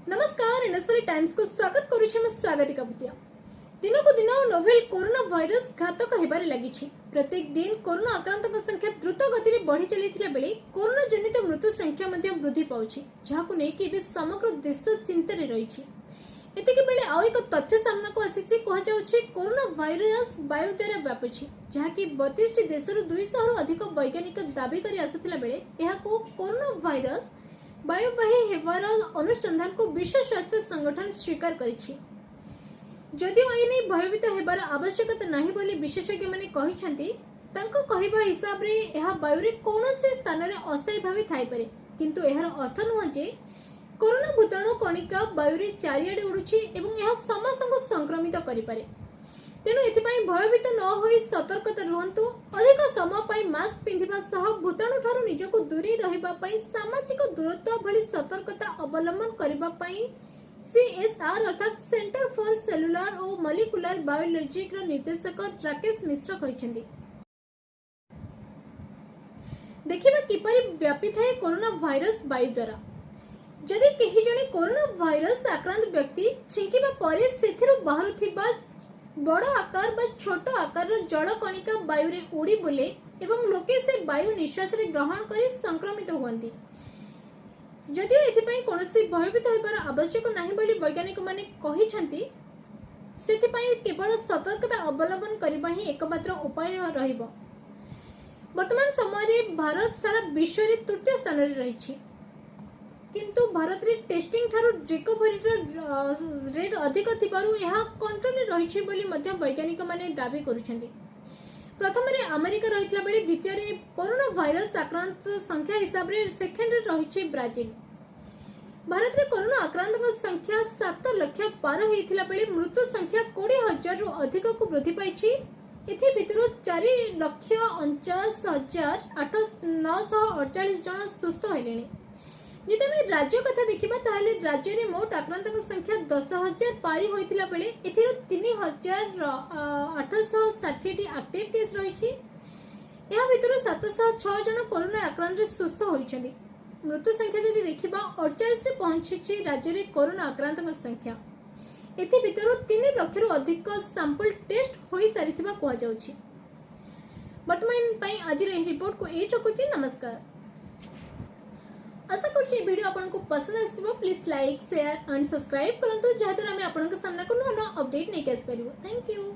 नमस्कार NSR times को स्वागत करुछि म स्वागतिका भूतिया। दिन को दिन नोवेल कोरोना भाइरस घातक हेबारे लागिछि। प्रत्येक दिन कोरोना आक्रांतक संख्या द्रुत गति रे बढ़ी चलिथिला बेले कोरोना जनित मृत्यु संख्या मध्ये वृद्धि पाउछि, जहाकु नै कि समग्र देश चिंता रे रहिछि। एतिके बेले आउ एक तथ्य सामना को आसीछि। कहा जाउछि कोरोना भाइरस वायु द्वारा व्यापुछि, जहाकि 32 टी देशरु 200 रु अधिक वैज्ञानिक दाबी करि आसुथिला बेले एहाकु कोरोना भाइरस वायुवाही हेबार अनुसंधान को विश्व स्वास्थ्य संगठन स्वीकार करिछि। जदिओ एने भयभीत हेबार आवश्यकता नाही बोली विशेषज्ञ माने कहिसंती, तांको कहिबा हिसाब रे एहा वायु रे कोनोसी स्थान रे अस्थायी भावे थाई पारे, किंतु एहार अर्थ नुह जे कोरोना भूताणु कणिका वायु रे चारियाडे उडुछि एवं एहा समस्तको संक्रमित करि पारे। तेणु एथिपाई भयभीत न होई सतर्कता रुहंतु। अधिक समय पाई मास्क पिंधिबा सह भूताणु ठारू निजको दूरी रहिबा पाई सामाजिक दूरत्व भली सतर्कता अवलंबन करिबा पाई सीएसआर अर्थात सेंटर फॉर सेलुलर और मॉलिक्यूलर बायोलॉजी रो निर्देशक राकेश मिश्र कहिसेंती। देखिबा किपरि व्यापी थाए कोरोना भाइरस वायु द्वारा। जदि केही जने कोरोना भाइरस आक्रांत व्यक्ति छिंकिबा परे सेथिरु बाहरुथिबा बड़ आकार बा छोट आकार जल कणिका वायु रे उड़ी बुले एवं लोके से वायु निश्वास रे ग्रहण करी संक्रमित हुअंती। जदिओ एथिपाई कोनोसी भयभीत हेबार आवश्यक नाही बोली वैज्ञानिक माने कहिसंती, सेथिपाई केवल सतर्कता अवलंबन करबा ही एकमात्र उपाय रहिबो। वर्तमान समय रे भारत सारा विश्व रे तृतीय स्थान रे रहिछि, किंतु भारत रे टेस्टिंग थारो रिकवरी रेट अधिक थिबारु यहा कंट्रोल रे रहिछि बोली मध्य वैज्ञानिक माने दाबी करूछन्ती। प्रथम रे अमेरिका रहितला बेले द्वितीय रे कोरोना भाइरस आक्रांत संख्या हिसाब रे सेकेंड रे रहिछि ब्राजील। भारत रे कोरोना आक्रांतक संख्या 7 लाख पार हेतिला बेले मृत्यु संख्या 20,000 रु अधिक को वृद्धि पाइछि। एथि भितरु 4,49,948 जन सुस्थ हेलेनी। जदि आम राज्य कथा देखा ताहले राज्य में मोट आक्रांतक संख्या 10,000 पारी होइतिला बेले एथिरु 3,860 टी एक्टिव केस रहिछि। एहा भितरु 706 जन कोरोना आक्रांत रे सुस्थ होइछन्ति। मृत्यु संख्या जदि देखिबा 48 रे पहुंचिछि राज्य रे कोरोना आक्रांतक संख्या। एथि भितरु 3 लाख रु अधिक सैंपल टेस्ट होई सारिथिबा कोहा जाउछि। वर्तमान पई आज रे रिपोर्ट को एट रखुछि। नमस्कार। आशा करछि वीडियो आपनको पसंद आस्थिबो। Please like share and subscribe करंतु, जहाद्वारा आमे आपनक सामना को नुआ अपडेट नै केस करिवो। Thank you.